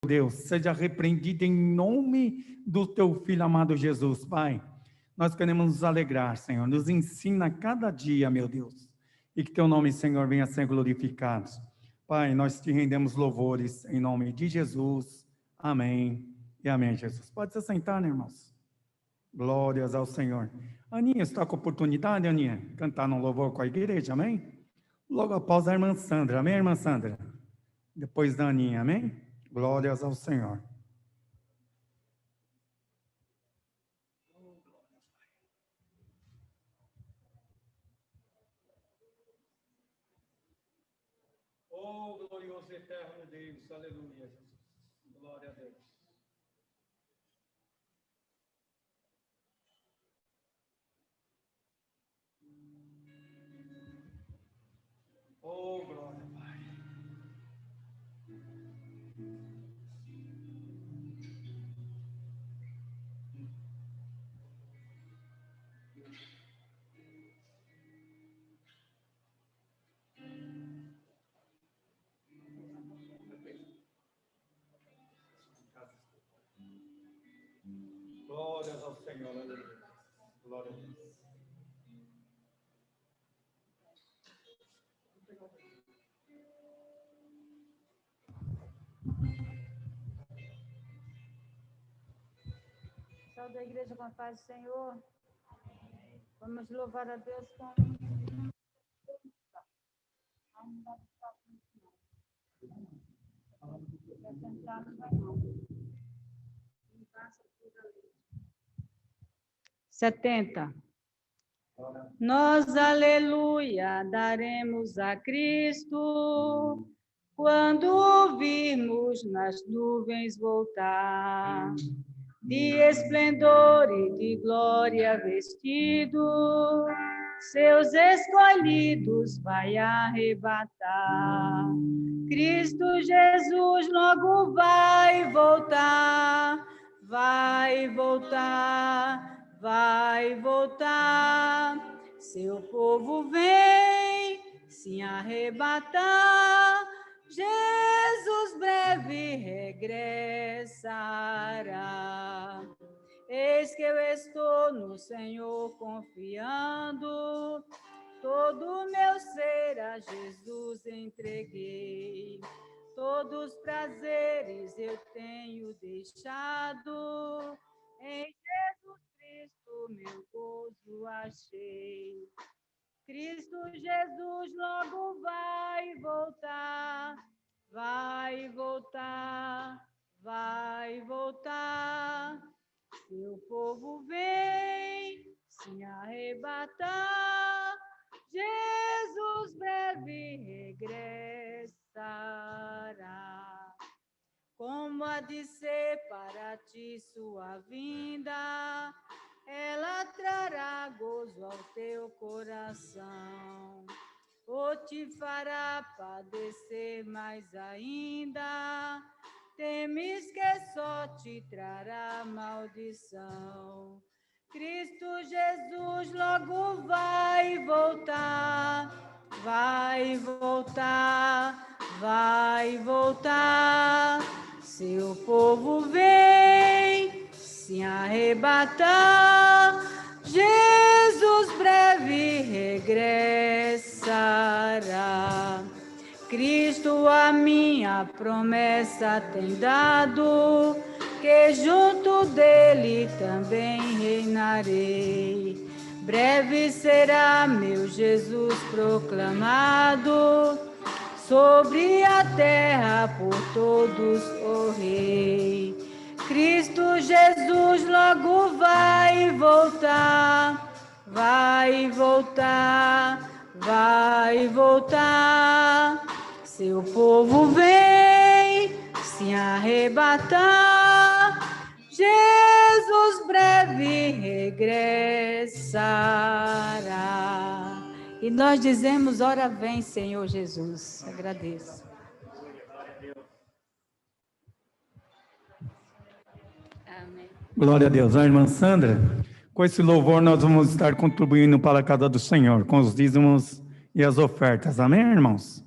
Deus, seja repreendido em nome do teu Filho amado Jesus, Pai. Nós queremos nos alegrar, Senhor, nos ensina cada dia, meu Deus, e que teu nome, Senhor, venha a ser glorificado. Pai, nós te rendemos louvores em nome de Jesus, amém e amém, Jesus. Pode se sentar, né, irmãos? Glórias ao Senhor. Aninha, está com oportunidade, Aninha, cantar no louvor com a igreja, amém? Logo após a irmã Sandra, amém, irmã Sandra? Depois da Aninha, amém? Glórias ao Senhor. Oh, glorioso e eterno Deus, aleluia, Jesus. Glória a Deus. Oh, glória, Pai. Glórias ao Senhor, aleluia. Glória a Deus. Salve a igreja com a paz do Senhor. Vamos louvar a Deus com setenta. Nós, aleluia, daremos a Cristo quando ouvirmos nas nuvens voltar, de esplendor e de glória vestido, seus escolhidos vai arrebatar. Cristo Jesus logo vai voltar, vai voltar, vai voltar. Seu povo vem se arrebatar, Jesus breve regressará. Eis que eu estou no Senhor confiando, todo o meu ser a Jesus entreguei. Todos os prazeres eu tenho deixado, em Jesus Cristo meu gozo achei. Cristo Jesus logo vai voltar, vai voltar, vai voltar. Seu povo vem se arrebatar, Jesus breve regressará. Como há de ser para ti sua vinda, ela trará gozo ao teu coração, ou te fará padecer mais ainda, temes que só te trará maldição. Cristo Jesus logo vai voltar, vai voltar, vai voltar. Seu povo vem se arrebatar, Jesus breve regressará. Cristo a minha promessa tem dado, que junto dele também reinarei. Breve será meu Jesus proclamado, sobre a terra por todos o Rei. Cristo Jesus logo vai voltar, vai voltar, vai voltar. Seu povo vem se arrebatar, Jesus breve regressará. E nós dizemos, ora vem, Senhor Jesus. Agradeço. Amém. Glória a Deus. A irmã Sandra, com esse louvor nós vamos estar contribuindo para a casa do Senhor, com os dízimos e as ofertas. Amém, irmãos?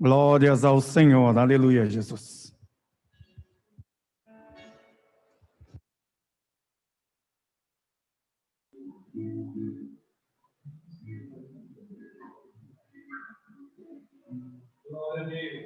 Glórias ao Senhor. Aleluia, Jesus. Glória a Deus.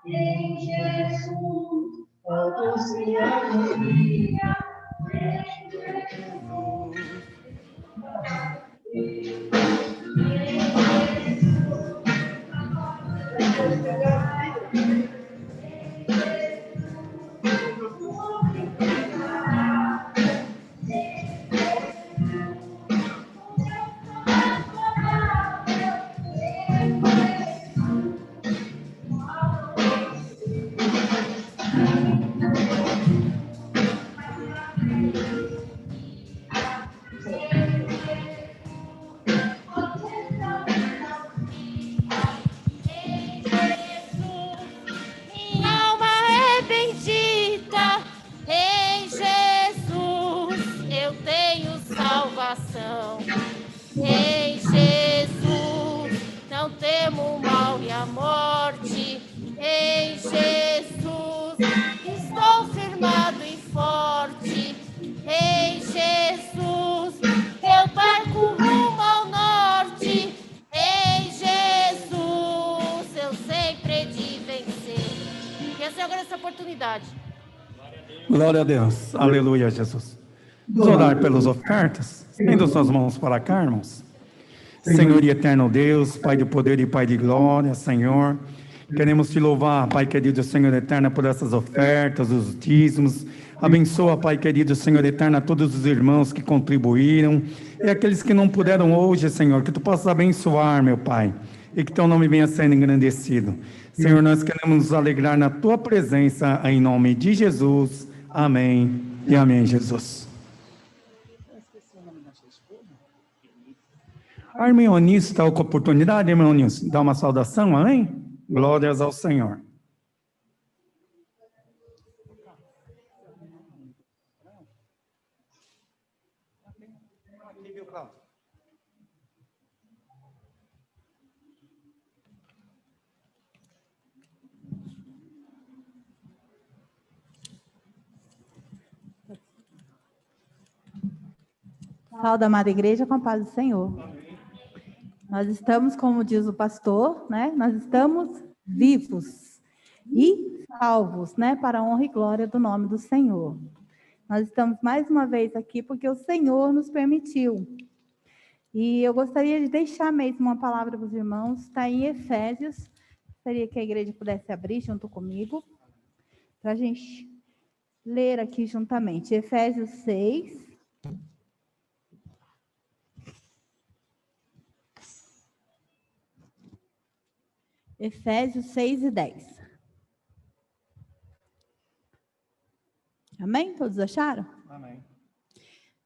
Em Jesus, todos em alegria. Minha alma é bendita, em Jesus eu tenho salvação. Em Jesus não temo o mal e a morte. Em Jesus estou firmado e forte. Em Jesus eu barco rumo ao norte. Em Jesus eu sempre hei de vencer. E essa é agora essa oportunidade. Glória a Deus. Aleluia, Jesus. Vamos orar pelas ofertas. Estenda suas mãos para cá, irmãos. Senhor e eterno Deus, Pai de poder e Pai de glória, Senhor. Queremos te louvar, Pai querido, Senhor eterno, por essas ofertas, os dízimos. Abençoa, Pai querido, Senhor eterno, a todos os irmãos que contribuíram e aqueles que não puderam hoje, Senhor, que tu possas abençoar, meu Pai, e que teu nome venha sendo engrandecido. Senhor, nós queremos nos alegrar na tua presença, em nome de Jesus. Amém e amém, Jesus. A irmã Eunice está com a oportunidade, irmã Eunice, dá uma saudação, amém? Glórias ao Senhor. Salve, amada igreja, com a paz do Senhor. Nós estamos, como diz o pastor, né? Nós estamos vivos e salvos, né? Para a honra e glória do nome do Senhor. Nós estamos mais uma vez aqui porque o Senhor nos permitiu. E eu gostaria de deixar mesmo uma palavra para os irmãos, está em Efésios. Gostaria que a igreja pudesse abrir junto comigo, para a gente ler aqui juntamente. Efésios 6. Efésios 6 e 10. Amém? Todos acharam? Amém.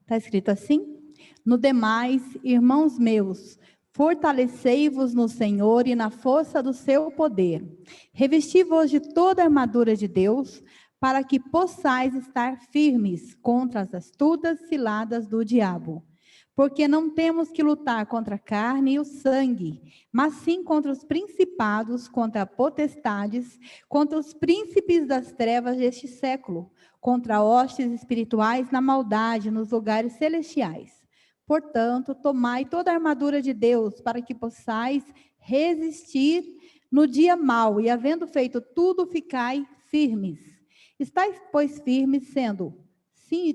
Está escrito assim: no demais, irmãos meus, fortalecei-vos no Senhor e na força do seu poder. Revesti-vos de toda a armadura de Deus, para que possais estar firmes contra as astutas ciladas do diabo. Porque não temos que lutar contra a carne e o sangue, mas sim contra os principados, contra potestades, contra os príncipes das trevas deste século, contra hostes espirituais na maldade nos lugares celestiais. Portanto, tomai toda a armadura de Deus, para que possais resistir no dia mau, e havendo feito tudo, ficai firmes. Estais, pois, firmes,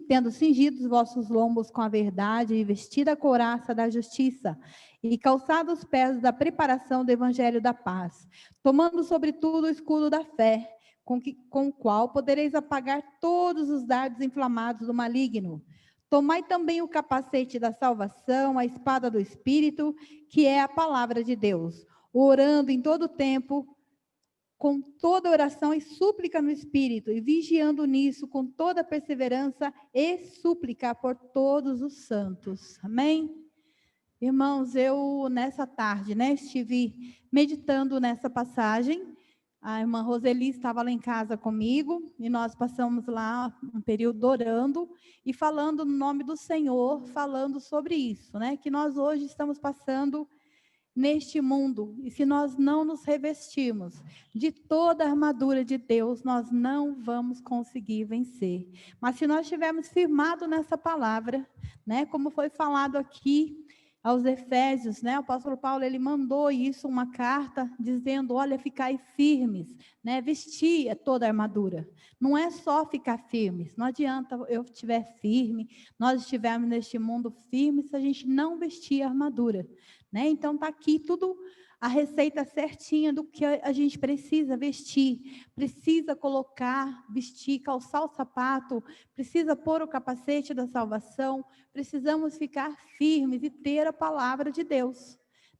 tendo cingido os vossos lombos com a verdade, e vestida a couraça da justiça, e calçados os pés da preparação do evangelho da paz, tomando sobretudo o escudo da fé, com o qual podereis apagar todos os dardos inflamados do maligno. Tomai também o capacete da salvação, a espada do Espírito, que é a palavra de Deus, orando em todo tempo, com toda oração e súplica no Espírito, e vigiando nisso com toda perseverança e súplica por todos os santos. Amém? Irmãos, eu nessa tarde, estive meditando nessa passagem. A irmã Roseli estava lá em casa comigo, e nós passamos lá um período orando e falando no nome do Senhor, falando sobre isso, que nós hoje estamos passando neste mundo, e se nós não nos revestirmos de toda a armadura de Deus, nós não vamos conseguir vencer. Mas se nós estivermos firmados nessa palavra, como foi falado aqui aos Efésios, o apóstolo Paulo, ele mandou isso, uma carta, dizendo, olha, ficai firmes, vestir toda a armadura. Não é só ficar firmes, não adianta eu estiver firme, nós estivermos neste mundo firme, se a gente não vestir a armadura. Então está aqui tudo, a receita certinha do que a gente precisa vestir, precisa colocar, vestir, calçar o sapato, precisa pôr o capacete da salvação, precisamos ficar firmes e ter a palavra de Deus.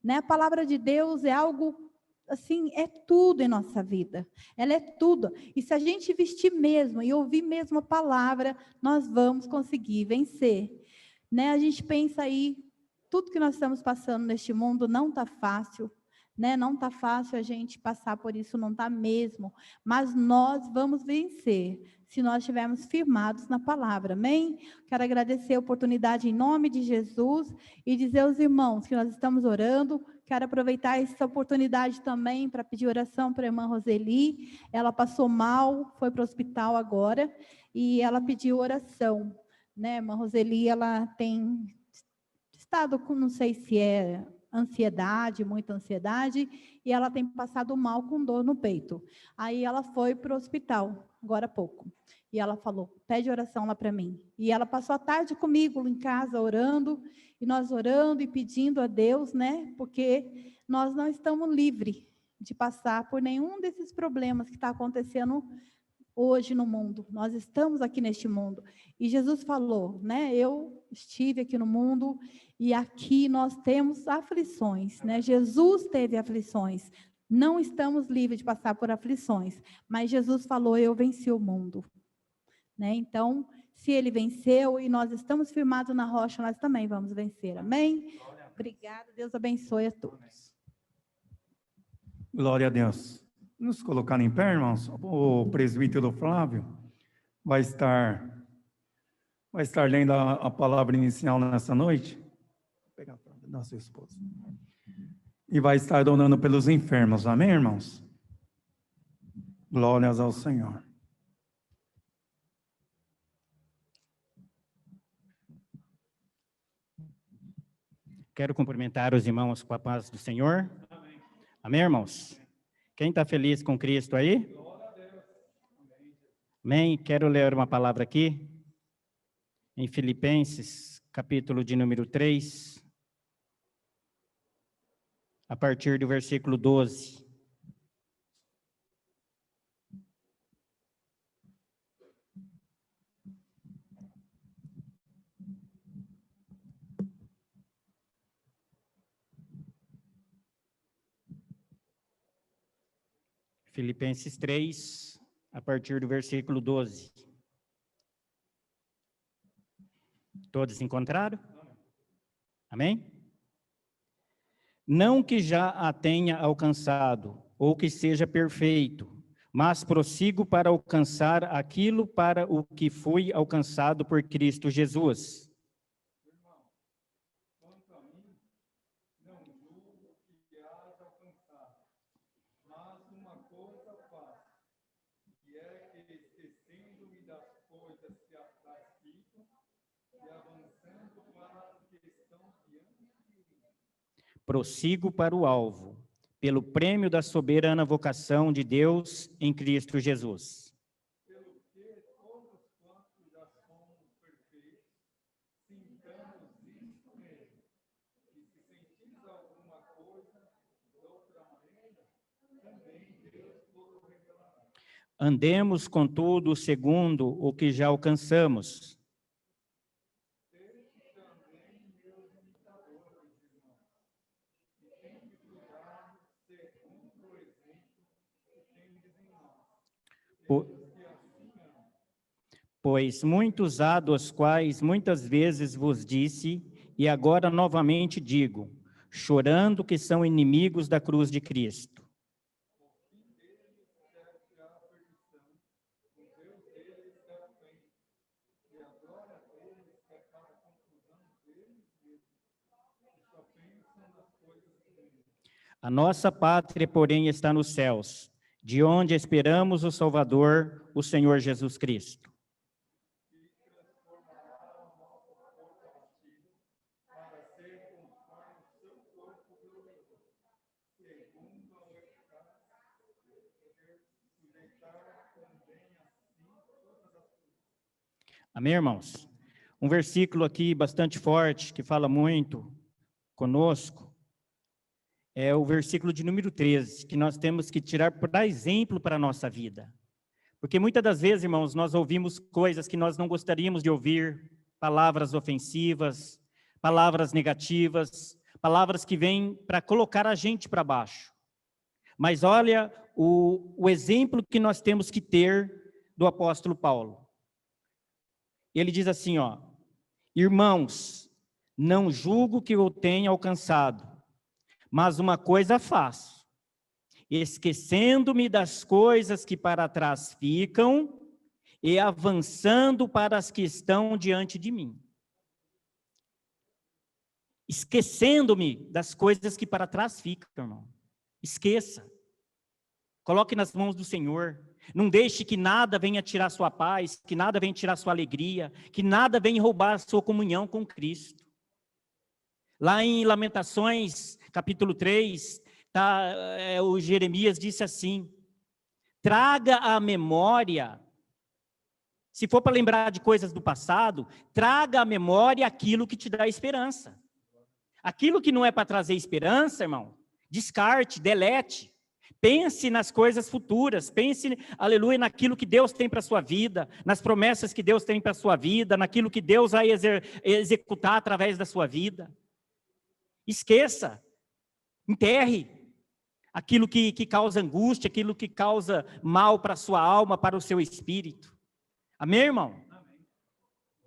A palavra de Deus é algo, assim, é tudo em nossa vida, ela é tudo, e se a gente vestir mesmo e ouvir mesmo a palavra, nós vamos conseguir vencer. A gente pensa aí, tudo que nós estamos passando neste mundo não está fácil, não está fácil a gente passar por isso, não está mesmo, mas nós vamos vencer, se nós estivermos firmados na palavra, amém? Quero agradecer a oportunidade em nome de Jesus, e dizer aos irmãos que nós estamos orando. Quero aproveitar essa oportunidade também para pedir oração para a irmã Roseli, ela passou mal, foi para o hospital agora, e ela pediu oração, irmã Roseli, ela tem estado com, não sei se é ansiedade, muita ansiedade, e ela tem passado mal com dor no peito. Aí ela foi para o hospital, agora há pouco, e ela falou, pede oração lá para mim. E ela passou a tarde comigo em casa orando, e nós orando e pedindo a Deus, porque nós não estamos livres de passar por nenhum desses problemas que está acontecendo hoje no mundo. Nós estamos aqui neste mundo. E Jesus falou, eu estive aqui no mundo e aqui nós temos aflições, Jesus teve aflições. Não estamos livres de passar por aflições, mas Jesus falou, eu venci o mundo. Então, se ele venceu e nós estamos firmados na rocha, nós também vamos vencer. Amém? Obrigada, Deus abençoe a todos. Glória a Deus. Nos colocar em pé, irmãos, o presbítero Flávio vai estar lendo a palavra inicial nessa noite. Vou pegar para da sua esposa. E vai estar orando pelos enfermos, amém, irmãos? Glórias ao Senhor. Quero cumprimentar os irmãos com a paz do Senhor. Amém, amém, irmãos? Quem está feliz com Cristo aí? Amém? Quero ler uma palavra aqui, em Filipenses, capítulo de número 3, a partir do versículo 12. Filipenses 3, a partir do versículo 12. Todos encontraram? Amém? Não que já a tenha alcançado, ou que seja perfeito, mas prossigo para alcançar aquilo para o que fui alcançado por Cristo Jesus. Prossigo para o alvo, pelo prêmio da soberana vocação de Deus em Cristo Jesus. Pelo que todos quantos já somos perfeitos, sintamos isto mesmo, e se sentires alguma coisa de outra maneira, também Deus todo revelará. Andemos, contudo, segundo o que já alcançamos. Pois muitos há dos quais muitas vezes vos disse, e agora novamente digo, chorando que são inimigos da cruz de Cristo. A nossa pátria, porém, está nos céus, de onde esperamos o Salvador, o Senhor Jesus Cristo. Amém, irmãos? Um versículo aqui bastante forte, que fala muito conosco, é o versículo de número 13, que nós temos que tirar para exemplo para a nossa vida. Porque muitas das vezes, irmãos, nós ouvimos coisas que nós não gostaríamos de ouvir, palavras ofensivas, palavras negativas, palavras que vêm para colocar a gente para baixo. Mas olha o exemplo que nós temos que ter do apóstolo Paulo. Ele diz assim, ó, irmãos, não julgo que eu tenha alcançado, mas uma coisa faço, esquecendo-me das coisas que para trás ficam e avançando para as que estão diante de mim. Esquecendo-me das coisas que para trás ficam, irmão. Esqueça. Coloque nas mãos do Senhor. Não deixe que nada venha tirar sua paz, que nada venha tirar sua alegria, que nada venha roubar a sua comunhão com Cristo. Lá em Lamentações, capítulo 3, o Jeremias disse assim, traga à memória, se for para lembrar de coisas do passado, traga à memória aquilo que te dá esperança. Aquilo que não é para trazer esperança, irmão, descarte, delete. Pense nas coisas futuras, pense, aleluia, naquilo que Deus tem para a sua vida, nas promessas que Deus tem para a sua vida, naquilo que Deus vai executar através da sua vida. Esqueça, enterre aquilo que causa angústia, aquilo que causa mal para a sua alma, para o seu espírito. Amém, irmão?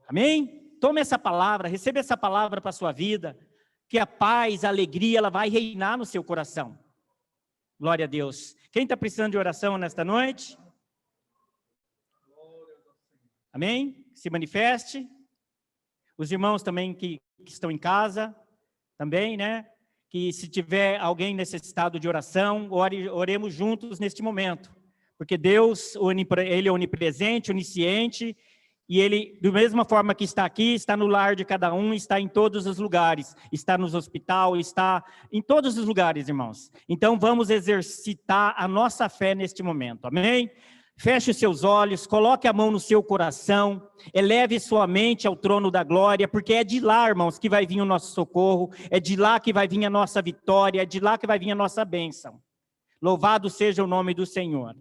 Amém? Tome essa palavra, receba essa palavra para a sua vida, que a paz, a alegria, ela vai reinar no seu coração. Glória a Deus. Quem está precisando de oração nesta noite? Amém? Se manifeste. Os irmãos também que estão em casa, também, né? Que se tiver alguém necessitado de oração, oremos juntos neste momento. Porque Deus, Ele é onipresente, onisciente, e Ele, da mesma forma que está aqui, está no lar de cada um, está em todos os lugares, está nos hospitais, está em todos os lugares, irmãos. Então, vamos exercitar a nossa fé neste momento, amém? Feche os seus olhos, coloque a mão no seu coração, eleve sua mente ao trono da glória, porque é de lá, irmãos, que vai vir o nosso socorro, é de lá que vai vir a nossa vitória, é de lá que vai vir a nossa bênção. Louvado seja o nome do Senhor.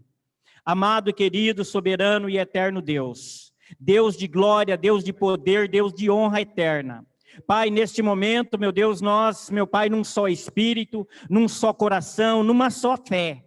Amado, querido, soberano e eterno Deus, Deus de glória, Deus de poder, Deus de honra eterna. Pai, neste momento, meu Deus, nós, meu Pai, num só espírito, num só coração, numa só fé.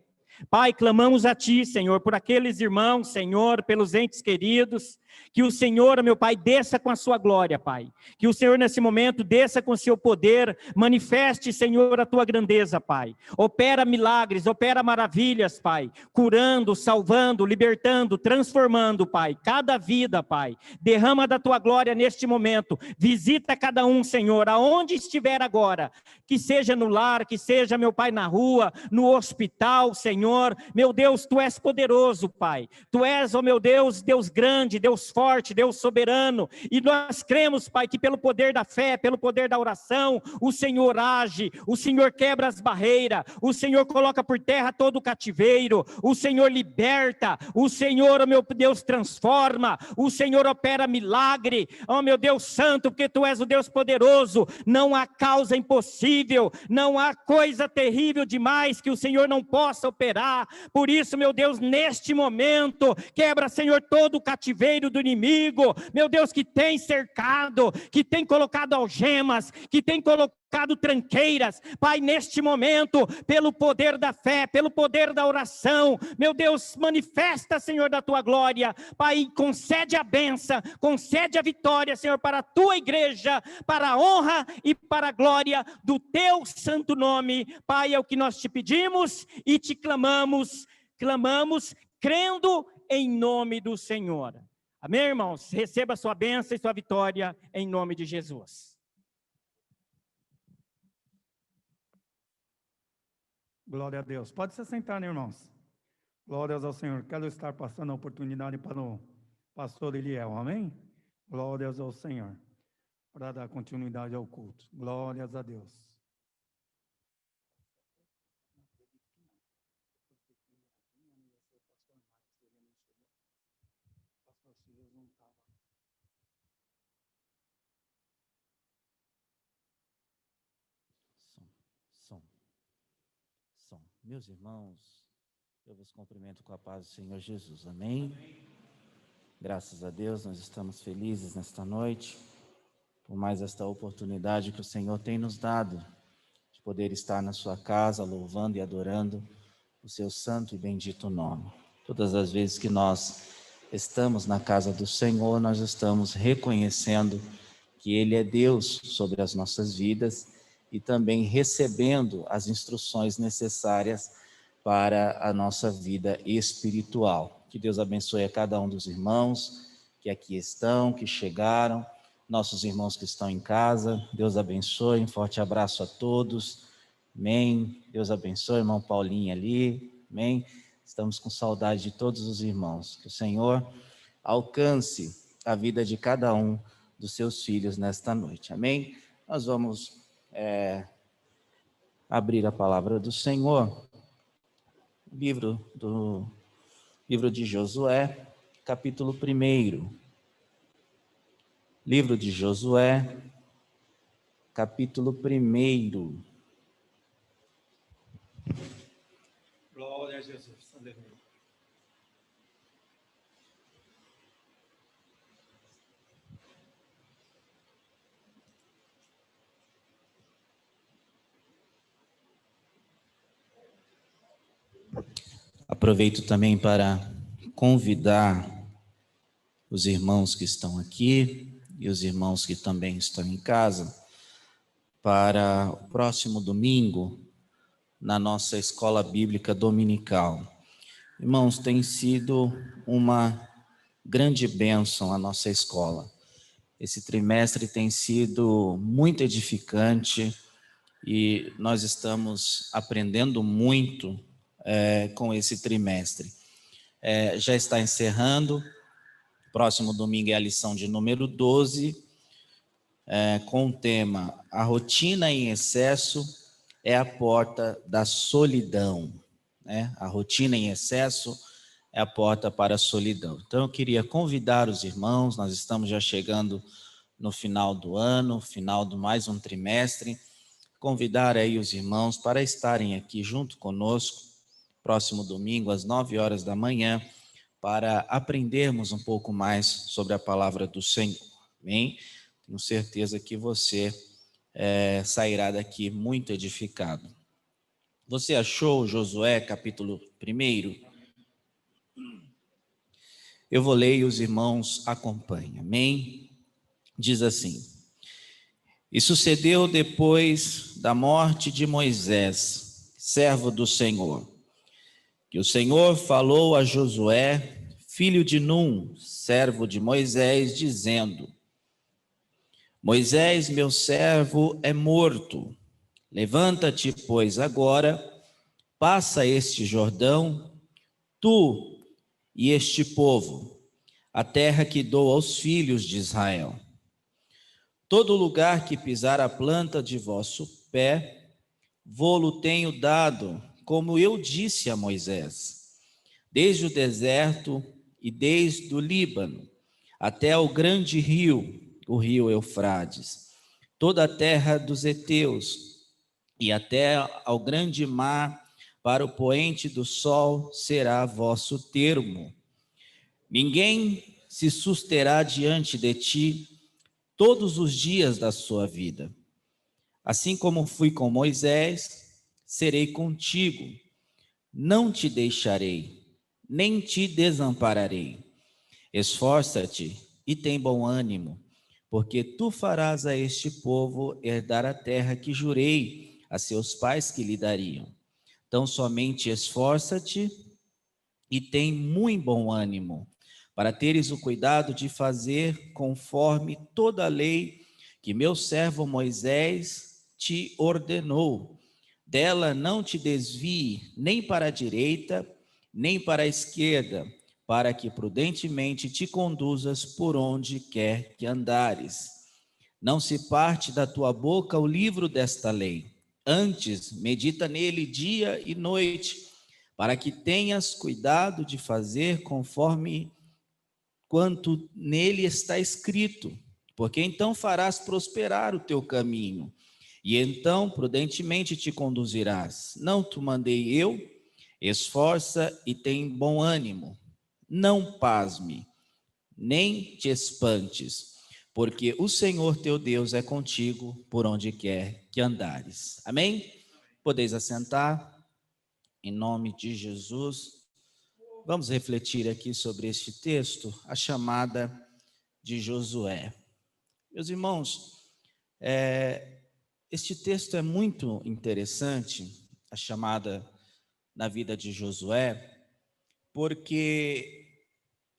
Pai, clamamos a Ti, Senhor, por aqueles irmãos, Senhor, pelos entes queridos, que o Senhor, meu Pai, desça com a sua glória, Pai. Que o Senhor, nesse momento, desça com o seu poder, manifeste, Senhor, a Tua grandeza, Pai. Opera milagres, opera maravilhas, Pai. Curando, salvando, libertando, transformando, Pai. Cada vida, Pai. Derrama da Tua glória neste momento. Visita cada um, Senhor, aonde estiver agora. Que seja no lar, que seja, meu Pai, na rua, no hospital, Senhor. Meu Deus, Tu és poderoso, Pai. Tu és, ó meu Deus, Deus grande, Deus forte, Deus soberano, e nós cremos, Pai, que pelo poder da fé, pelo poder da oração, o Senhor age, o Senhor quebra as barreiras, o Senhor coloca por terra todo o cativeiro, o Senhor liberta, o Senhor, ó meu Deus, transforma, o Senhor opera milagre, ó meu Deus santo, porque Tu és o Deus poderoso, não há causa impossível, não há coisa terrível demais que o Senhor não possa operar. haverá. Por isso, meu Deus, neste momento, quebra, Senhor, todo o cativeiro do inimigo, meu Deus, que tem cercado, que tem colocado algemas, que tem colocado tranqueiras, Pai, neste momento, pelo poder da fé, pelo poder da oração, meu Deus, manifesta, Senhor, da tua glória, Pai, concede a bênção, concede a vitória, Senhor, para a tua igreja, para a honra e para a glória do teu santo nome, Pai, é o que nós te pedimos e te clamamos, crendo em nome do Senhor. Amém, irmãos? Receba a sua bênção e sua vitória em nome de Jesus. Glória a Deus. Pode se sentar, né, irmãos? Glórias ao Senhor. Quero estar passando a oportunidade para o pastor Eliel, amém? Glórias ao Senhor. Para dar continuidade ao culto. Glórias a Deus. Som. Meus irmãos, eu vos cumprimento com a paz do Senhor Jesus, amém? Graças a Deus, nós estamos felizes nesta noite, por mais esta oportunidade que o Senhor tem nos dado, de poder estar na sua casa, louvando e adorando o seu santo e bendito nome. Todas as vezes que nós estamos na casa do Senhor, nós estamos reconhecendo que Ele é Deus sobre as nossas vidas, e também recebendo as instruções necessárias para a nossa vida espiritual. Que Deus abençoe a cada um dos irmãos que aqui estão, que chegaram, nossos irmãos que estão em casa. Deus abençoe, um forte abraço a todos. Amém. Deus abençoe, irmão Paulinho ali. Amém. Estamos com saudade de todos os irmãos. Que o Senhor alcance a vida de cada um dos seus filhos nesta noite. Amém. Nós vamos abrir a palavra do Senhor, livro de Josué, capítulo 1. Livro de Josué, capítulo 1. Glória a Jesus. Aleluia. Aproveito também para convidar os irmãos que estão aqui e os irmãos que também estão em casa para o próximo domingo na nossa escola bíblica dominical. Irmãos, tem sido uma grande bênção a nossa escola. Esse trimestre tem sido muito edificante e nós estamos aprendendo muito com esse trimestre. Já está encerrando, próximo domingo é a lição de número 12, com o tema A rotina em excesso é a porta da solidão. A rotina em excesso é a porta para a solidão. Então eu queria convidar os irmãos, nós estamos já chegando no final do ano, final de mais um trimestre, convidar aí os irmãos para estarem aqui junto conosco, próximo domingo, às 9 horas da manhã, para aprendermos um pouco mais sobre a palavra do Senhor. Amém? Tenho certeza que você sairá daqui muito edificado. Você achou Josué, capítulo 1? Eu vou ler e os irmãos acompanham. Amém? Diz assim: E sucedeu depois da morte de Moisés, servo do Senhor, que o Senhor falou a Josué, filho de Num, servo de Moisés, dizendo: Moisés, meu servo, é morto. Levanta-te, pois, agora, passa este Jordão, tu e este povo, a terra que dou aos filhos de Israel. Todo lugar que pisar a planta de vosso pé, vô-lo tenho dado, como eu disse a Moisés, desde o deserto e desde o Líbano, até ao grande rio, o rio Eufrates, toda a terra dos heteus, e até ao grande mar para o poente do sol será vosso termo. Ninguém se susterá diante de ti todos os dias da sua vida. Assim como fui com Moisés, serei contigo. Não te deixarei, nem te desampararei. Esforça-te e tem bom ânimo, porque tu farás a este povo herdar a terra que jurei a seus pais que lhe dariam. Então somente esforça-te e tem muito bom ânimo, para teres o cuidado de fazer conforme toda a lei que meu servo Moisés te ordenou. Dela não te desvie nem para a direita, nem para a esquerda, para que prudentemente te conduzas por onde quer que andares. Não se parte da tua boca o livro desta lei. Antes, medita nele dia e noite, para que tenhas cuidado de fazer conforme quanto nele está escrito, porque então farás prosperar o teu caminho, e então prudentemente te conduzirás. Não te mandei eu? Esforça e tem bom ânimo. Não pasme, nem te espantes, porque o Senhor teu Deus é contigo por onde quer que andares. Amém? Podeis assentar, em nome de Jesus. Vamos refletir aqui sobre este texto, a chamada de Josué. Meus irmãos, este texto é muito interessante, a chamada na vida de Josué, porque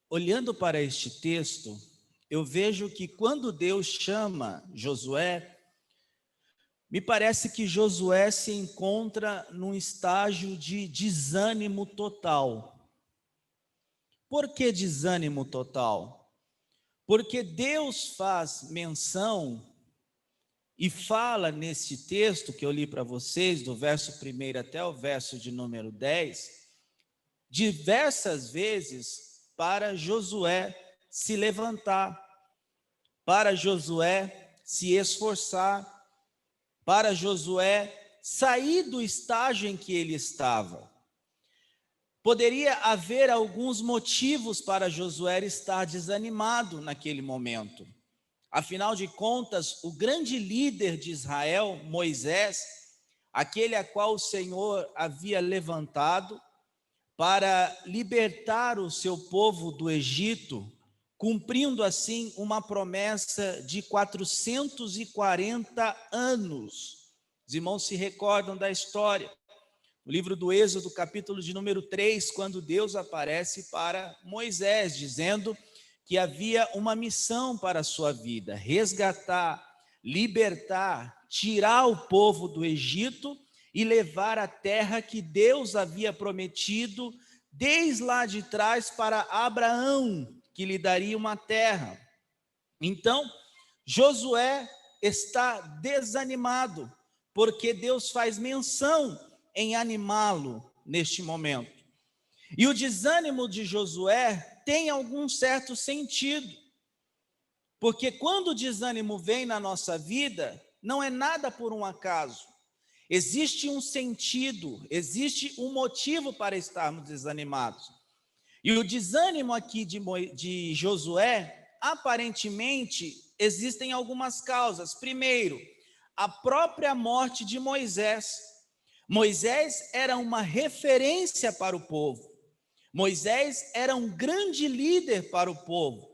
olhando para este texto, eu vejo que quando Deus chama Josué, me parece que Josué se encontra num estágio de desânimo total. Por que desânimo total? Porque Deus faz menção e fala nesse texto que eu li para vocês, do verso 1 até o verso de número 10, diversas vezes para Josué se levantar, para Josué se esforçar, para Josué sair do estágio em que ele estava. Poderia haver alguns motivos para Josué estar desanimado naquele momento. Afinal de contas, o grande líder de Israel, Moisés, aquele a qual o Senhor havia levantado para libertar o seu povo do Egito, cumprindo assim uma promessa de 440 anos. Os irmãos se recordam da história. No livro do Êxodo, capítulo de número 3, quando Deus aparece para Moisés, dizendo que havia uma missão para a sua vida: resgatar, libertar, tirar o povo do Egito e levar a terra que Deus havia prometido desde lá de trás para Abraão, que lhe daria uma terra. Então, Josué está desanimado, porque Deus faz menção em animá-lo neste momento. E o desânimo de Josué tem algum certo sentido, porque quando o desânimo vem na nossa vida, não é nada por um acaso. Existe um sentido, existe um motivo para estarmos desanimados. E o desânimo aqui de Josué, aparentemente, existem algumas causas. Primeiro, a própria morte de Moisés. Moisés era uma referência para o povo. Moisés era um grande líder para o povo.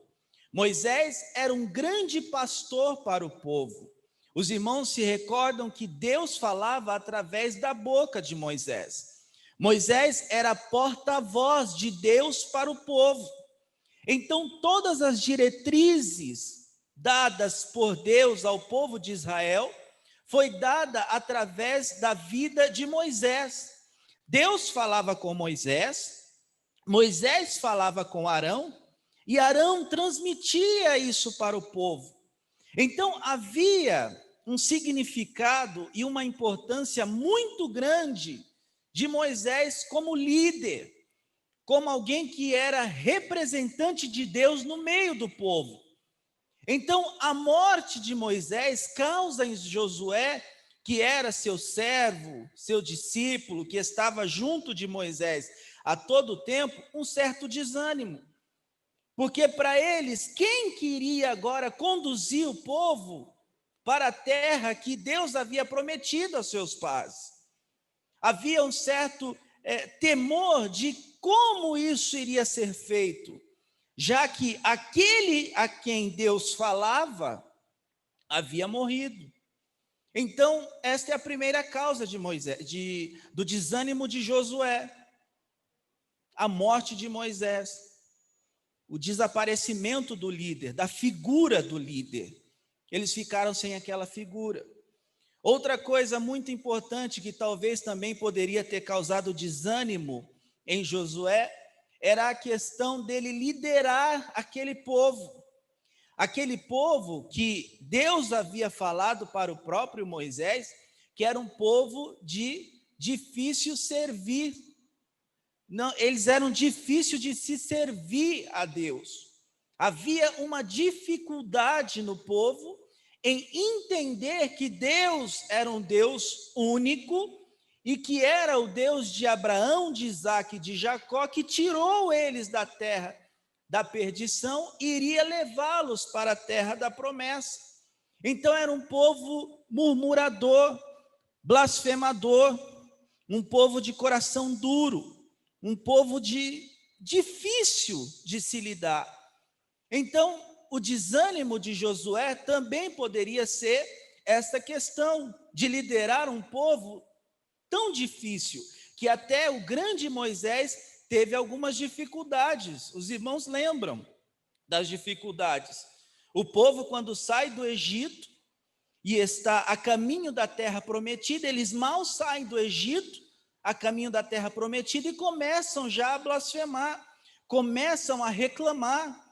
Moisés era um grande pastor para o povo. Os irmãos se recordam que Deus falava através da boca de Moisés. Moisés era porta-voz de Deus para o povo. Então, todas as diretrizes dadas por Deus ao povo de Israel foi dada através da vida de Moisés. Deus falava com Moisés, Moisés falava com Arão, e Arão transmitia isso para o povo. Então, havia um significado e uma importância muito grande de Moisés como líder, como alguém que era representante de Deus no meio do povo. Então, a morte de Moisés causa em Josué que era seu servo, seu discípulo, que estava junto de Moisés a todo tempo, um certo desânimo. Porque para eles, quem queria agora conduzir o povo para a terra que Deus havia prometido aos seus pais? Havia um certo temor de como isso iria ser feito, já que aquele a quem Deus falava havia morrido. Então, esta é a primeira causa de Moisés, do desânimo de Josué, a morte de Moisés, o desaparecimento do líder, da figura do líder. Eles ficaram sem aquela figura. Outra coisa muito importante que talvez também poderia ter causado desânimo em Josué era a questão dele liderar aquele povo. Aquele povo que Deus havia falado para o próprio Moisés, que era um povo de difícil servir. Não, eles eram difíceis de se servir a Deus. Havia uma dificuldade no povo em entender que Deus era um Deus único e que era o Deus de Abraão, de Isaque e de Jacó, que tirou eles da terra da perdição e iria levá-los para a terra da promessa. Então era um povo murmurador, blasfemador, um povo de coração duro, um povo difícil de se lidar. Então, o desânimo de Josué também poderia ser esta questão de liderar um povo tão difícil, que até o grande Moisés teve algumas dificuldades. Os irmãos lembram das dificuldades. O povo, quando sai do Egito e está a caminho da terra prometida, eles mal saem do Egito a caminho da terra prometida e começam já a blasfemar, começam a reclamar,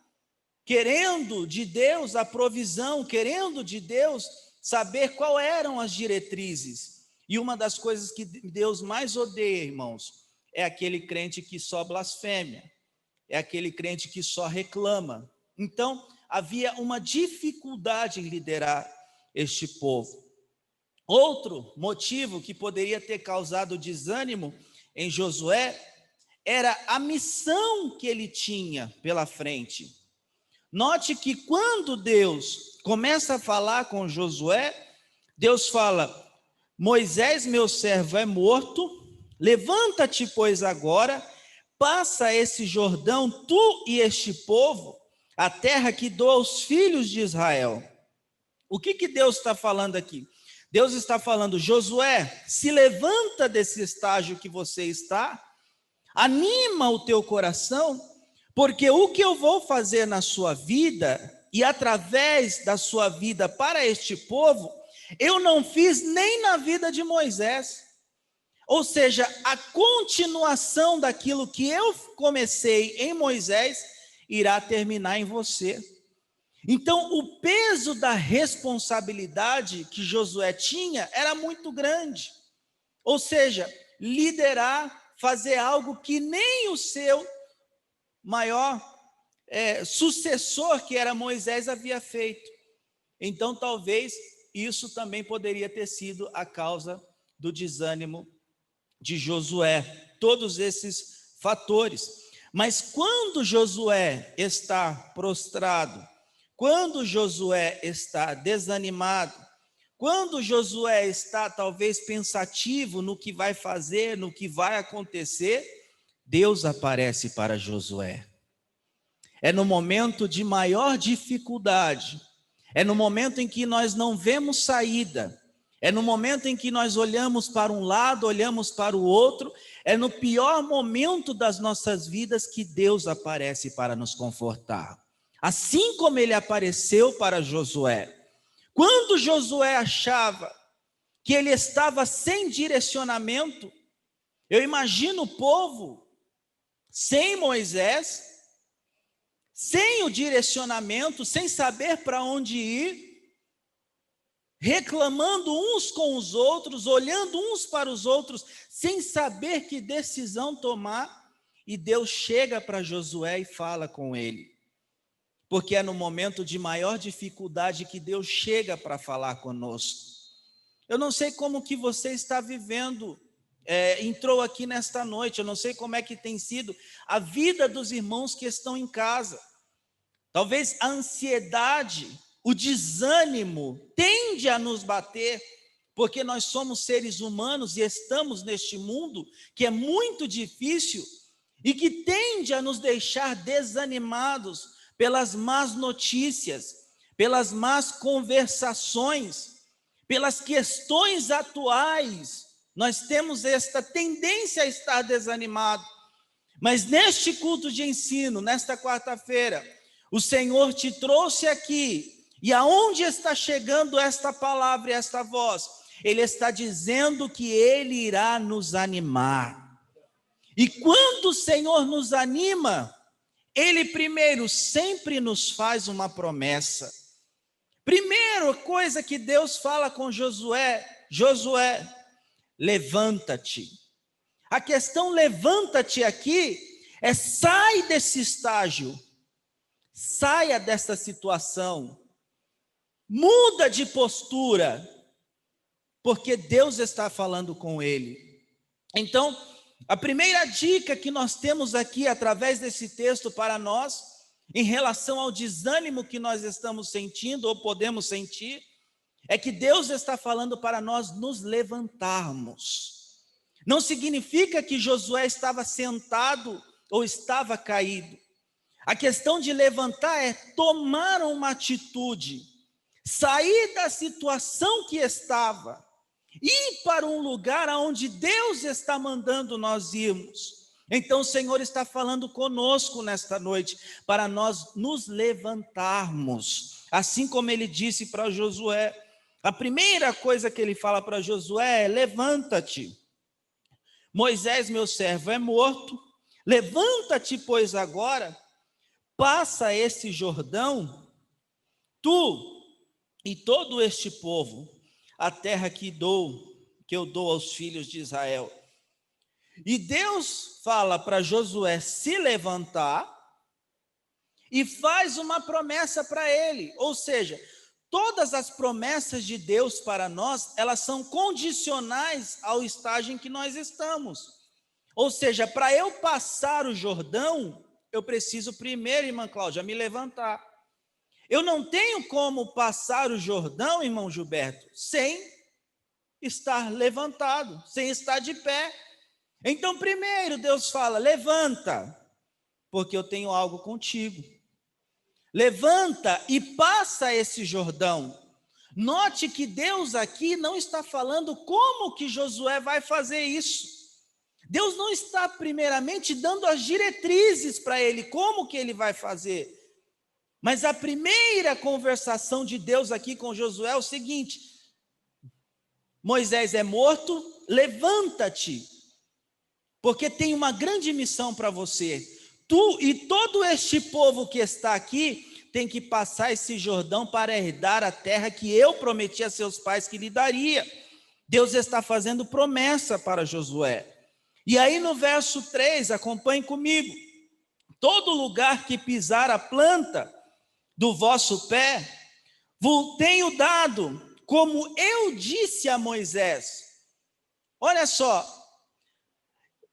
querendo de Deus a provisão, querendo de Deus saber quais eram as diretrizes. E uma das coisas que Deus mais odeia, irmãos, é aquele crente que só blasfêmia, é aquele crente que só reclama. Então, havia uma dificuldade em liderar este povo. Outro motivo que poderia ter causado desânimo em Josué era a missão que ele tinha pela frente. Note que quando Deus começa a falar com Josué, Deus fala: Moisés, meu servo, é morto, levanta-te, pois, agora, passa esse Jordão, tu e este povo, a terra que dou aos filhos de Israel. O que Deus está falando aqui? Deus está falando: Josué, se levanta desse estágio que você está, anima o teu coração, porque o que eu vou fazer na sua vida, e através da sua vida para este povo, eu não fiz nem na vida de Moisés. Ou seja, a continuação daquilo que eu comecei em Moisés irá terminar em você. Então, o peso da responsabilidade que Josué tinha era muito grande. Ou seja, liderar, fazer algo que nem o seu maior sucessor, que era Moisés, havia feito. Então, talvez isso também poderia ter sido a causa do desânimo de Josué, todos esses fatores. Mas quando Josué está prostrado, quando Josué está desanimado, quando Josué está talvez pensativo no que vai fazer, no que vai acontecer, Deus aparece para Josué. É no momento de maior dificuldade, é no momento em que nós não vemos saída, é no momento em que nós olhamos para um lado, olhamos para o outro, é no pior momento das nossas vidas que Deus aparece para nos confortar. Assim como ele apareceu para Josué. Quando Josué achava que ele estava sem direcionamento, eu imagino o povo sem Moisés, sem o direcionamento, sem saber para onde ir, reclamando uns com os outros, olhando uns para os outros, sem saber que decisão tomar, e Deus chega para Josué e fala com ele. Porque é no momento de maior dificuldade que Deus chega para falar conosco. Eu não sei como que você está vivendo, entrou aqui nesta noite, eu não sei como é que tem sido a vida dos irmãos que estão em casa. Talvez a ansiedade, o desânimo tende a nos bater, porque nós somos seres humanos e estamos neste mundo que é muito difícil e que tende a nos deixar desanimados pelas más notícias, pelas más conversações, pelas questões atuais. Nós temos esta tendência a estar desanimado. Mas neste culto de ensino, nesta quarta-feira, o Senhor te trouxe aqui, e aonde está chegando esta palavra e esta voz? Ele está dizendo que Ele irá nos animar. E quando o Senhor nos anima, Ele primeiro sempre nos faz uma promessa. Primeira coisa que Deus fala com Josué: Josué, levanta-te. A questão levanta-te aqui é sai desse estágio, saia dessa situação, muda de postura, porque Deus está falando com ele. Então, a primeira dica que nós temos aqui através desse texto para nós, em relação ao desânimo que nós estamos sentindo ou podemos sentir, é que Deus está falando para nós nos levantarmos. Não significa que Josué estava sentado ou estava caído. A questão de levantar é tomar uma atitude, sair da situação que estava, ir para um lugar aonde Deus está mandando nós irmos. Então o Senhor está falando conosco nesta noite, para nós nos levantarmos, assim como Ele disse para Josué. A primeira coisa que Ele fala para Josué é: levanta-te, Moisés meu servo é morto, levanta-te pois agora, passa esse Jordão, tu e todo este povo, a terra que eu dou aos filhos de Israel. E Deus fala para Josué se levantar e faz uma promessa para ele. Ou seja, todas as promessas de Deus para nós, elas são condicionais ao estágio em que nós estamos. Ou seja, para eu passar o Jordão, eu preciso primeiro, irmã Cláudia, me levantar. Eu não tenho como passar o Jordão, irmão Gilberto, sem estar levantado, sem estar de pé. Então, primeiro Deus fala: levanta, porque eu tenho algo contigo. Levanta e passa esse Jordão. Note que Deus aqui não está falando como que Josué vai fazer isso. Deus não está primeiramente dando as diretrizes para ele, como que ele vai fazer. Mas a primeira conversação de Deus aqui com Josué é o seguinte: Moisés é morto, levanta-te, porque tem uma grande missão para você. Tu e todo este povo que está aqui tem que passar esse Jordão para herdar a terra que eu prometi a seus pais que lhe daria. Deus está fazendo promessa para Josué. E aí no verso 3, acompanhe comigo: todo lugar que pisar a planta do vosso pé, vos tenho dado, como eu disse a Moisés. Olha só,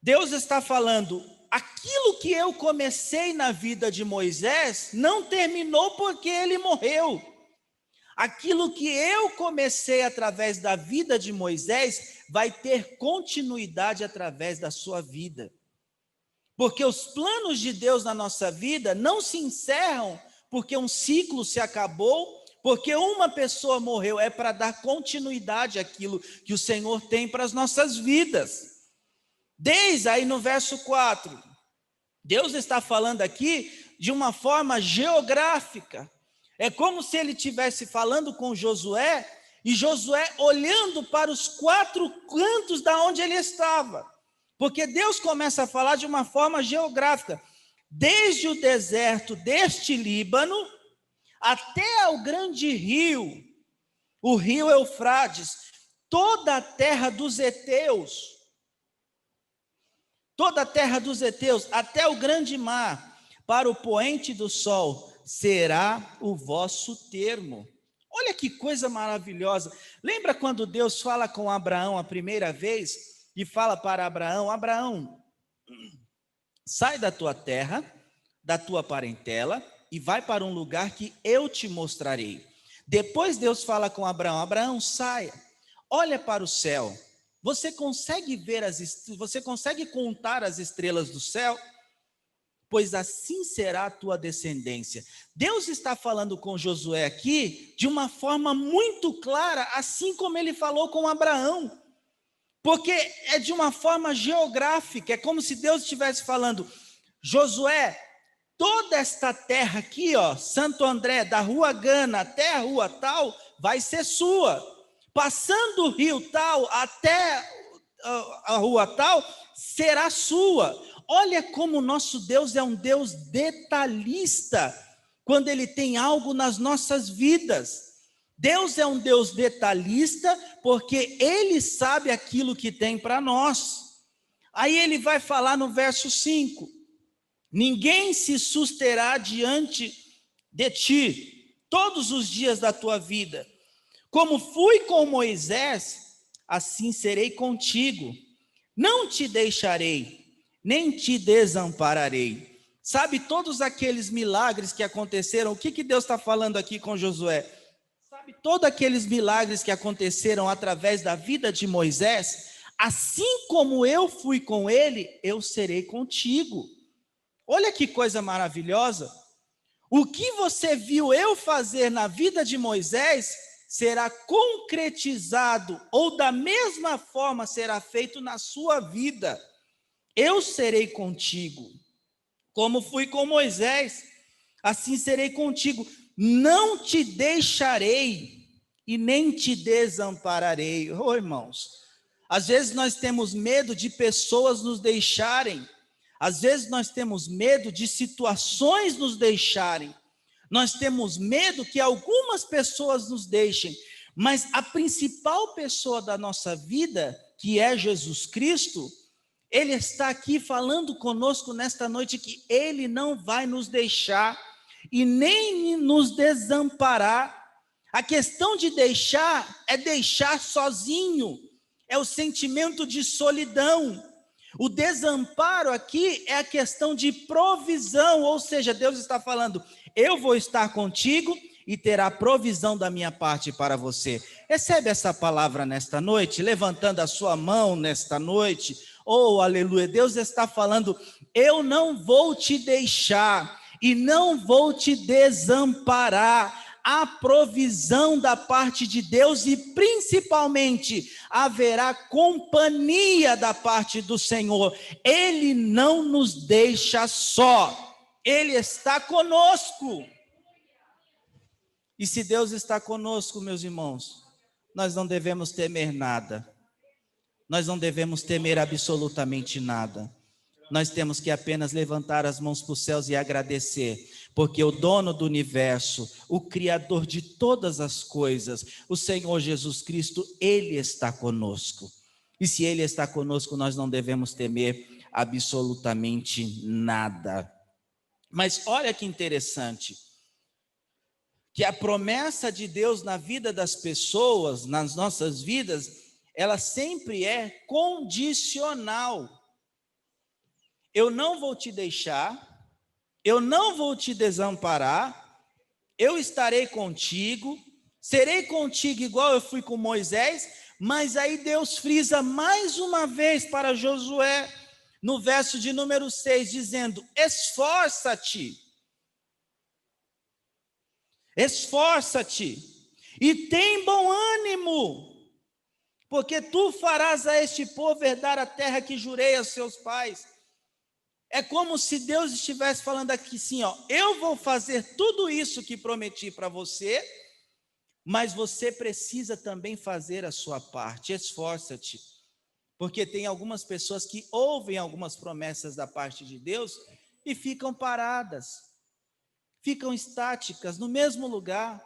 Deus está falando: aquilo que eu comecei na vida de Moisés não terminou porque ele morreu. Aquilo que eu comecei através da vida de Moisés vai ter continuidade através da sua vida. Porque os planos de Deus na nossa vida não se encerram porque um ciclo se acabou, porque uma pessoa morreu. É para dar continuidade àquilo que o Senhor tem para as nossas vidas. Desde aí no verso 4, Deus está falando aqui de uma forma geográfica. É como se ele estivesse falando com Josué, e Josué olhando para os 4 cantos da onde ele estava. Porque Deus começa a falar de uma forma geográfica. Desde o deserto deste Líbano até o grande rio, o rio Eufrates, toda a terra dos heteus, até o grande mar, para o poente do sol, será o vosso termo. Olha que coisa maravilhosa. Lembra quando Deus fala com Abraão a primeira vez e fala para Abraão: Abraão, sai da tua terra, da tua parentela e vai para um lugar que eu te mostrarei. Depois Deus fala com Abraão: Abraão, saia, olha para o céu. Você consegue ver você consegue contar as estrelas do céu? Pois assim será a tua descendência. Deus está falando com Josué aqui de uma forma muito clara, assim como ele falou com Abraão. Porque é de uma forma geográfica, é como se Deus estivesse falando: Josué, toda esta terra aqui, ó, Santo André, da rua Gana até a rua tal, vai ser sua. Passando o rio tal até a rua tal, será sua. Olha como o nosso Deus é um Deus detalhista, quando Ele tem algo nas nossas vidas. Deus é um Deus detalhista, porque Ele sabe aquilo que tem para nós. Aí Ele vai falar no verso 5, ninguém se susterá diante de ti, todos os dias da tua vida. Como fui com Moisés, assim serei contigo. Não te deixarei, nem te desampararei. Sabe, todos aqueles milagres que aconteceram, o que Deus está falando aqui com Josué? Sabe, todos aqueles milagres que aconteceram através da vida de Moisés, assim como eu fui com ele, eu serei contigo. Olha que coisa maravilhosa. O que você viu eu fazer na vida de Moisés será concretizado, ou da mesma forma será feito na sua vida. Eu serei contigo, como fui com Moisés, assim serei contigo. Não te deixarei e nem te desampararei. Oh, irmãos, às vezes nós temos medo de pessoas nos deixarem, às vezes nós temos medo de situações nos deixarem, nós temos medo que algumas pessoas nos deixem, mas a principal pessoa da nossa vida, que é Jesus Cristo, Ele está aqui falando conosco nesta noite que Ele não vai nos deixar e nem nos desamparar. A questão de deixar é deixar sozinho, é o sentimento de solidão. O desamparo aqui é a questão de provisão, ou seja, Deus está falando: eu vou estar contigo e terá provisão da minha parte para você. Recebe essa palavra nesta noite, levantando a sua mão nesta noite. Oh, aleluia, Deus está falando: eu não vou te deixar e não vou te desamparar. A provisão da parte de Deus e principalmente haverá companhia da parte do Senhor. Ele não nos deixa só, Ele está conosco. E se Deus está conosco, meus irmãos, nós não devemos temer nada. Nós não devemos temer absolutamente nada. Nós temos que apenas levantar as mãos para os céus e agradecer, porque o dono do universo, o Criador de todas as coisas, o Senhor Jesus Cristo, Ele está conosco. E se Ele está conosco, nós não devemos temer absolutamente nada. Mas olha que interessante, que a promessa de Deus na vida das pessoas, nas nossas vidas, ela sempre é condicional. Eu não vou te deixar, eu não vou te desamparar, eu estarei contigo, serei contigo igual eu fui com Moisés. Mas aí Deus frisa mais uma vez para Josué, no verso de número 6, dizendo: esforça-te, esforça-te, e tem bom ânimo, porque tu farás a este povo herdar a terra que jurei aos seus pais. É como se Deus estivesse falando aqui assim, ó: eu vou fazer tudo isso que prometi para você, mas você precisa também fazer a sua parte. Esforça-te, porque tem algumas pessoas que ouvem algumas promessas da parte de Deus e ficam paradas, ficam estáticas no mesmo lugar,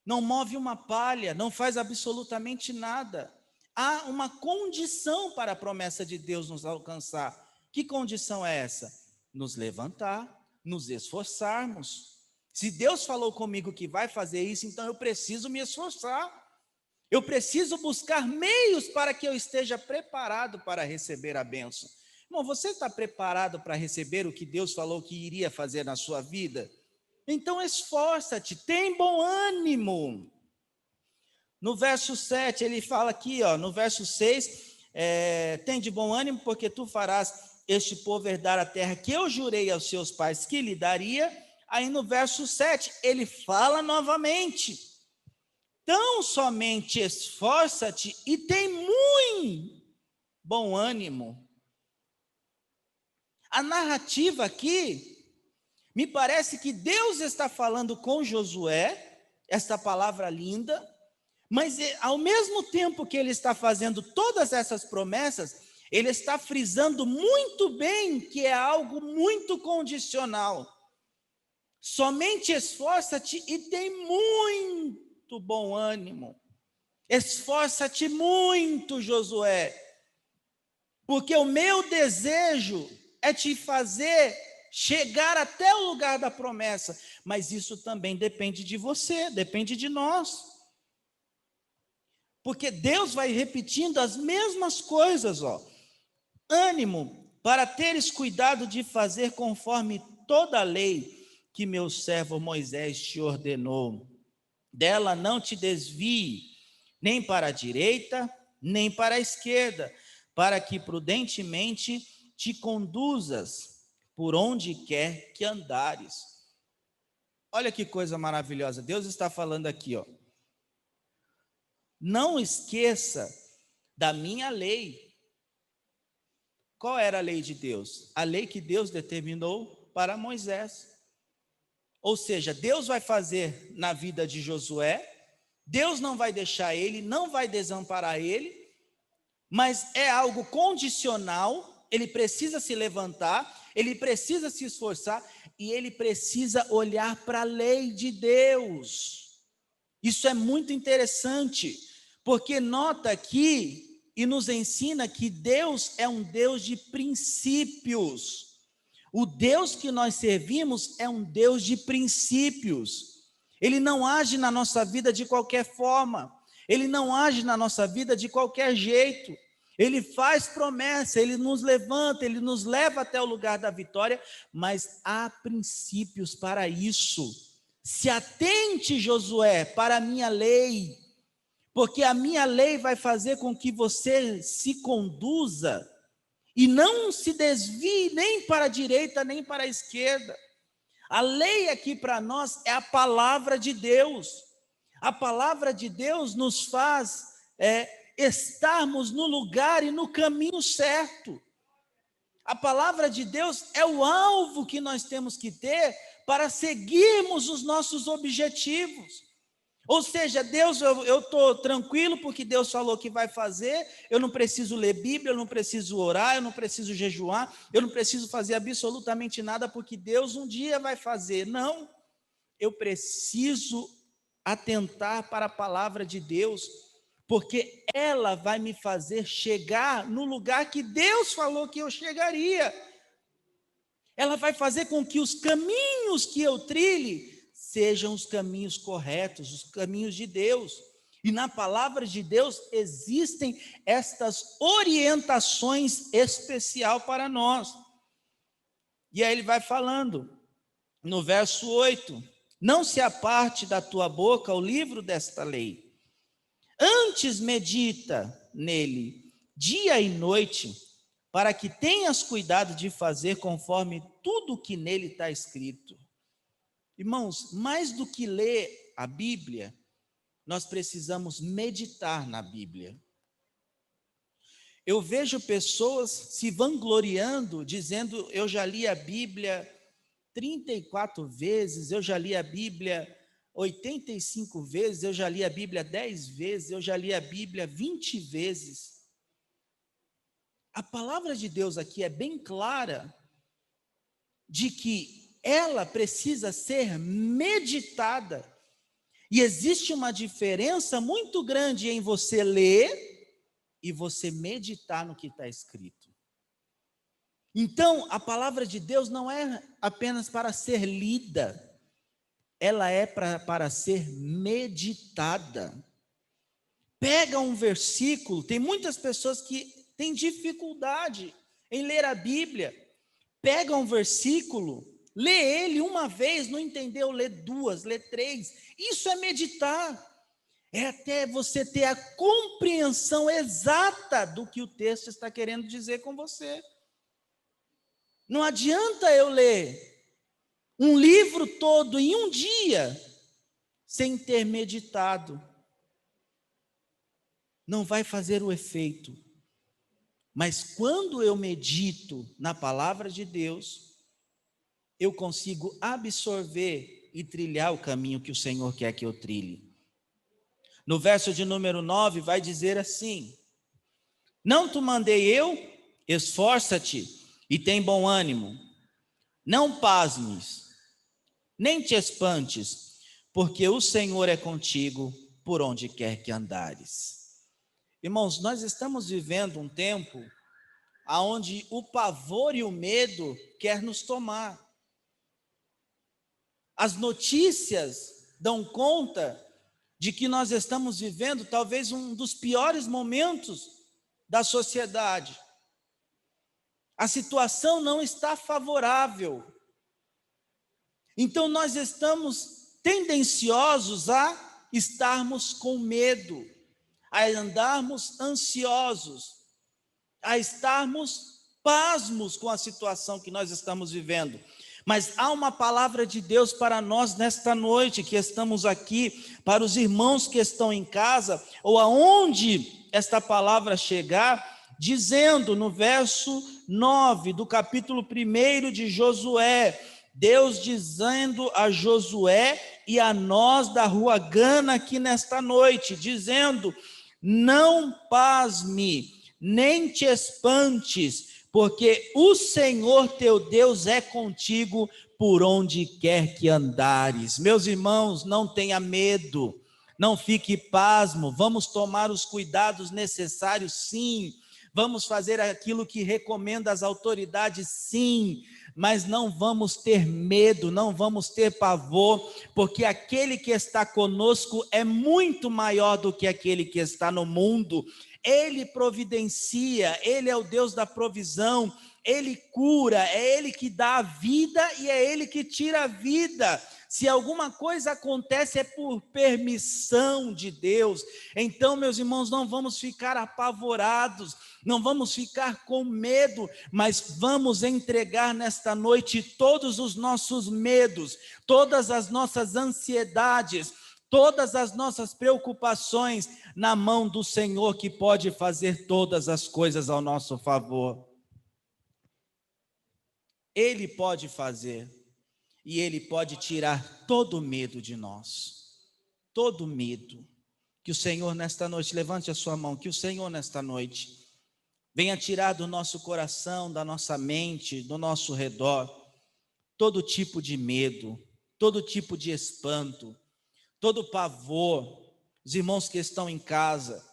não move uma palha, não faz absolutamente nada. Há uma condição para a promessa de Deus nos alcançar. Que condição é essa? Nos levantar, nos esforçarmos. Se Deus falou comigo que vai fazer isso, então eu preciso me esforçar. Eu preciso buscar meios para que eu esteja preparado para receber a bênção. Irmão, você está preparado para receber o que Deus falou que iria fazer na sua vida? Então esforça-te, tem bom ânimo. No verso 7, ele fala aqui, no verso 6, tem de bom ânimo, porque tu farás este povo herdar a terra que eu jurei aos seus pais que lhe daria. Aí no verso 7, ele fala novamente, tão somente esforça-te e tem muito bom ânimo. A narrativa aqui, me parece que Deus está falando com Josué, esta palavra linda, mas ao mesmo tempo que ele está fazendo todas essas promessas, ele está frisando muito bem que é algo muito condicional. Somente esforça-te e tem muito bom ânimo. Esforça-te muito, Josué, porque o meu desejo é te fazer chegar até o lugar da promessa, mas isso também depende de você, depende de nós. Porque Deus vai repetindo as mesmas coisas, Ânimo para teres cuidado de fazer conforme toda a lei que meu servo Moisés te ordenou. Dela não te desvie, nem para a direita, nem para a esquerda, para que prudentemente te conduzas por onde quer que andares. Olha que coisa maravilhosa. Deus está falando aqui, Não esqueça da minha lei. Qual era a lei de Deus? A lei que Deus determinou para Moisés. Ou seja, Deus vai fazer na vida de Josué, Deus não vai deixar ele, não vai desamparar ele, mas é algo condicional, ele precisa se levantar, ele precisa se esforçar e ele precisa olhar para a lei de Deus. Isso é muito interessante, porque nota aqui e nos ensina que Deus é um Deus de princípios. O Deus que nós servimos é um Deus de princípios. Ele não age na nossa vida de qualquer forma. Ele não age na nossa vida de qualquer jeito. Ele faz promessa, ele nos levanta, ele nos leva até o lugar da vitória, mas há princípios para isso. Se atente, Josué, para a minha lei, porque a minha lei vai fazer com que você se conduza e não se desvie nem para a direita, nem para a esquerda. A lei aqui para nós é a palavra de Deus. A palavra de Deus nos faz estarmos no lugar e no caminho certo. A palavra de Deus é o alvo que nós temos que ter para seguirmos os nossos objetivos. Ou seja, Deus, eu estou tranquilo porque Deus falou que vai fazer, eu não preciso ler Bíblia, eu não preciso orar, eu não preciso jejuar, eu não preciso fazer absolutamente nada porque Deus um dia vai fazer. Não, eu preciso atentar para a palavra de Deus, porque ela vai me fazer chegar no lugar que Deus falou que eu chegaria. Ela vai fazer com que os caminhos que eu trilhe sejam os caminhos corretos, os caminhos de Deus. E na palavra de Deus existem estas orientações especial para nós. E aí ele vai falando, no verso 8, não se aparte da tua boca o livro desta lei, antes medita nele, dia e noite, para que tenhas cuidado de fazer conforme tudo que nele está escrito. Irmãos, mais do que ler a Bíblia, nós precisamos meditar na Bíblia. Eu vejo pessoas se vangloriando, dizendo, eu já li a Bíblia 34 vezes, eu já li a Bíblia 85 vezes, eu já li a Bíblia 10 vezes, eu já li a Bíblia 20 vezes. A palavra de Deus aqui é bem clara de que ela precisa ser meditada. E existe uma diferença muito grande em você ler e você meditar no que está escrito. Então, a palavra de Deus não é apenas para ser lida, ela é para ser meditada. Pega um versículo, tem muitas pessoas que têm dificuldade em ler a Bíblia. Pega um versículo, lê ele uma vez, não entendeu, lê duas, lê três. Isso é meditar. É até você ter a compreensão exata do que o texto está querendo dizer com você. Não adianta eu ler um livro todo em um dia sem ter meditado. Não vai fazer o efeito. Mas quando eu medito na palavra de Deus, eu consigo absorver e trilhar o caminho que o Senhor quer que eu trilhe. No verso de número 9 vai dizer assim: não te mandei eu? Esforça-te e tem bom ânimo. Não pasmes, nem te espantes, porque o Senhor é contigo por onde quer que andares. Irmãos, nós estamos vivendo um tempo onde o pavor e o medo quer nos tomar. As notícias dão conta de que nós estamos vivendo talvez um dos piores momentos da sociedade. A situação não está favorável. Então nós estamos tendenciosos a estarmos com medo, a andarmos ansiosos, a estarmos pasmos com a situação que nós estamos vivendo. Mas há uma palavra de Deus para nós nesta noite, que estamos aqui, para os irmãos que estão em casa, ou aonde esta palavra chegar, dizendo no verso 9 do capítulo 1 de Josué, Deus dizendo a Josué e a nós da Rua Gana aqui nesta noite, dizendo: não pasme, nem te espantes, porque o Senhor teu Deus é contigo por onde quer que andares. Meus irmãos, não tenha medo, não fique pasmo, vamos tomar os cuidados necessários, sim, vamos fazer aquilo que recomenda as autoridades, sim, mas não vamos ter medo, não vamos ter pavor, porque aquele que está conosco é muito maior do que aquele que está no mundo. Ele providencia, Ele é o Deus da provisão, Ele cura, é Ele que dá a vida e é Ele que tira a vida. Se alguma coisa acontece é por permissão de Deus. Então, meus irmãos, não vamos ficar apavorados, não vamos ficar com medo, mas vamos entregar nesta noite todos os nossos medos, todas as nossas ansiedades, todas as nossas preocupações na mão do Senhor, que pode fazer todas as coisas ao nosso favor. Ele pode fazer, e Ele pode tirar todo o medo de nós, todo medo. Que o Senhor nesta noite, levante a sua mão, que o Senhor nesta noite venha tirar do nosso coração, da nossa mente, do nosso redor, todo tipo de medo, todo tipo de espanto, todo pavor. Os irmãos que estão em casa,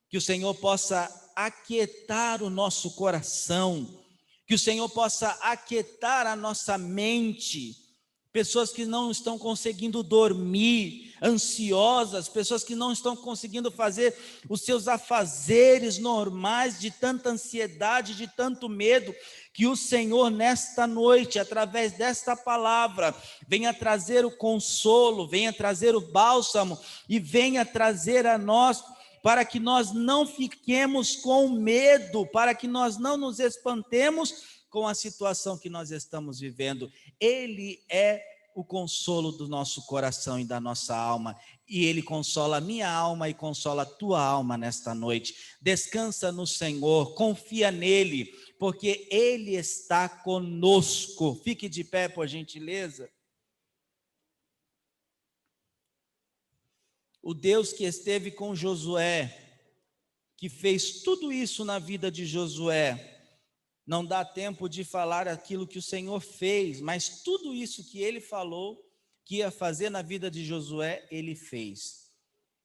que o Senhor possa aquietar o nosso coração, que o Senhor possa aquietar a nossa mente. Pessoas que não estão conseguindo dormir, ansiosas, pessoas que não estão conseguindo fazer os seus afazeres normais, de tanta ansiedade, de tanto medo, que o Senhor nesta noite, através desta palavra, venha trazer o consolo, venha trazer o bálsamo e venha trazer a nós, para que nós não fiquemos com medo, para que nós não nos espantemos com a situação que nós estamos vivendo. Ele é o consolo do nosso coração e da nossa alma, e Ele consola a minha alma e consola a tua alma nesta noite. Descansa no Senhor, confia nele, porque Ele está conosco. Fique de pé, por gentileza. O Deus que esteve com Josué, que fez tudo isso na vida de Josué, não dá tempo de falar aquilo que o Senhor fez, mas tudo isso que Ele falou que ia fazer na vida de Josué, Ele fez.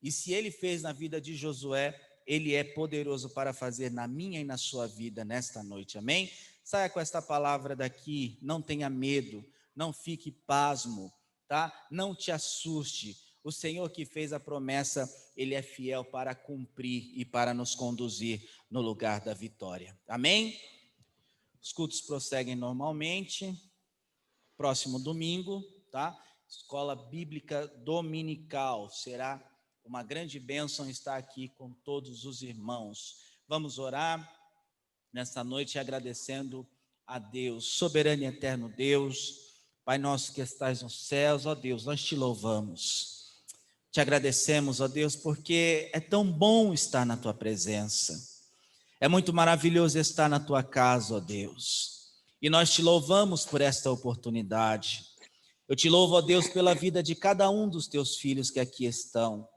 E se Ele fez na vida de Josué, Ele é poderoso para fazer na minha e na sua vida nesta noite, amém? Saia com esta palavra daqui, não tenha medo, não fique pasmo, tá? Não te assuste. O Senhor que fez a promessa, Ele é fiel para cumprir e para nos conduzir no lugar da vitória. Amém? Os cultos prosseguem normalmente. Próximo domingo, tá? Escola Bíblica Dominical. Será uma grande bênção estar aqui com todos os irmãos. Vamos orar nesta noite agradecendo a Deus, soberano e eterno Deus, Pai nosso que estás nos céus, ó Deus, nós te louvamos, te agradecemos, ó Deus, porque é tão bom estar na tua presença, é muito maravilhoso estar na tua casa, ó Deus, e nós te louvamos por esta oportunidade. Eu te louvo, ó Deus, pela vida de cada um dos teus filhos que aqui estão,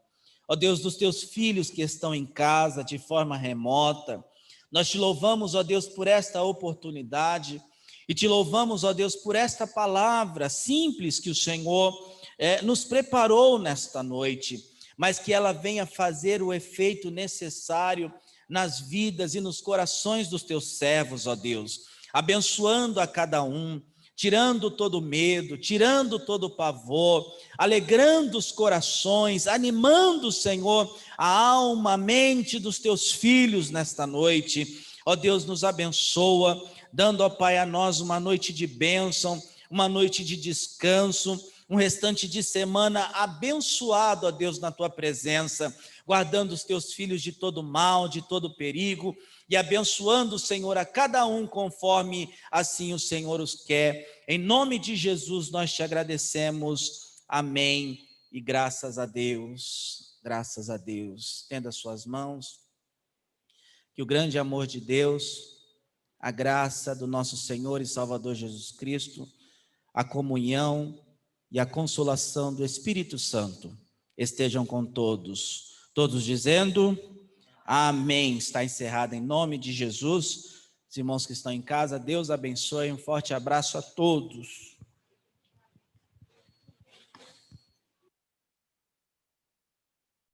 ó Deus, dos teus filhos que estão em casa de forma remota. Nós te louvamos, ó Deus, por esta oportunidade e te louvamos, ó Deus, por esta palavra simples que o Senhor nos preparou nesta noite, mas que ela venha fazer o efeito necessário nas vidas e nos corações dos teus servos, ó Deus, abençoando a cada um, tirando todo medo, tirando todo pavor, alegrando os corações, animando, Senhor, a alma, a mente dos teus filhos nesta noite. Ó Deus, nos abençoa, dando, ó Pai, a nós uma noite de bênção, uma noite de descanso, um restante de semana abençoado, ó Deus, na tua presença, guardando os teus filhos de todo mal, de todo perigo, e abençoando, Senhor, a cada um conforme assim o Senhor os quer. Em nome de Jesus nós te agradecemos. Amém. E graças a Deus, graças a Deus. Estenda as suas mãos. Que o grande amor de Deus, a graça do nosso Senhor e Salvador Jesus Cristo, a comunhão e a consolação do Espírito Santo estejam com todos. Todos dizendo... Amém. Está encerrado em nome de Jesus. Os irmãos que estão em casa, Deus abençoe. Um forte abraço a todos.